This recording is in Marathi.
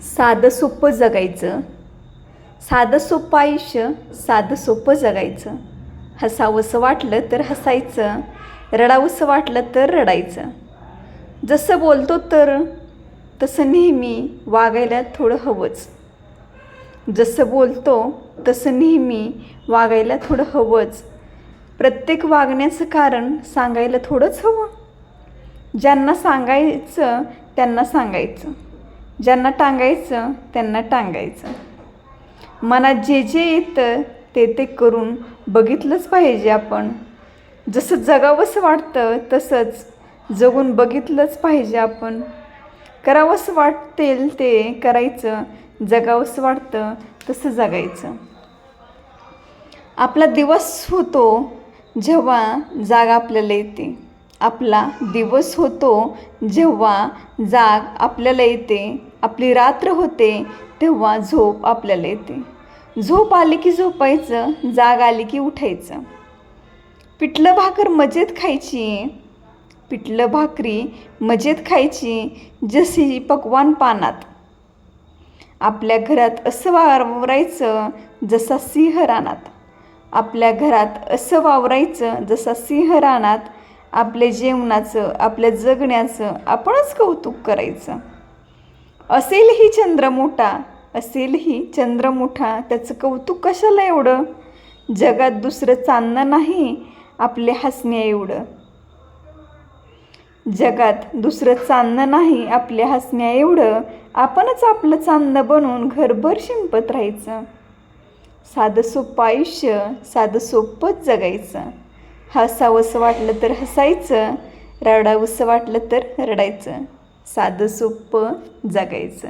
साधं सोपं जगायचं, साधं सोपं आयुष्य, साधं सोपं जगायचं. हसावंसं वाटलं तर हसायचं, रडावंसं वाटलं तर रडायचं. जसं बोलतो तर तसं नेहमी वागायला थोडं हवंच. जसं बोलतो तसं नेहमी वागायला थोडं हवंच. प्रत्येक वागण्याचं कारण सांगायला थोडंच हवं. ज्यांना सांगायचं त्यांना सांगायचं, ज्यांना टांगायचं त्यांना टांगायचं. मनात जे जे येतं ते ते करून बघितलंच पाहिजे आपण. जसं जगावंसं वाटतं तसंच जगून बघितलंच पाहिजे आपण. करावंसं वाटेल ते करायचं, जगावंसं वाटतं तसं जगायचं. आपला दिवस होतो जेव्हा जाग आपल्याला येते. आपला दिवस होतो जेव्हा जाग आपल्याला येते. आपली रात्र होते तेव्हा झोप आपल्याला येते. झोप आली की झोपायचं, जाग आली की उठायचं. पिठलं भाकर मजेत खायची, पिठलं भाकरी मजेत खायची, जशी पक्वान पानात. आपल्या घरात असं वावरायचं जसा सिंह रानात. आपल्या घरात असं वावरायचं जसा सिंह रानात. आपल्या जेवणाचं, आपल्या जगण्याचं आपणच कौतुक करायचं. असेलही चंद्र मोठा, असेलही चंद्र मोठा, त्याचं कौतुक कशाला एवढं. जगात दुसरं चांदणं नाही आपल्या हसण्या एवढं. जगात दुसरं चांदणं नाही आपल्या हसण्या एवढं. आपणच आपलं चांदणं बनवून घरभर शिंपत राहायचं. साधं सोपं आयुष्य, साधं सोपंच जगायचं. हसावंसं वाटलं तर हसायचं, रडावंसं वाटलं तर रडायचं. साधं सोपं जगायचं.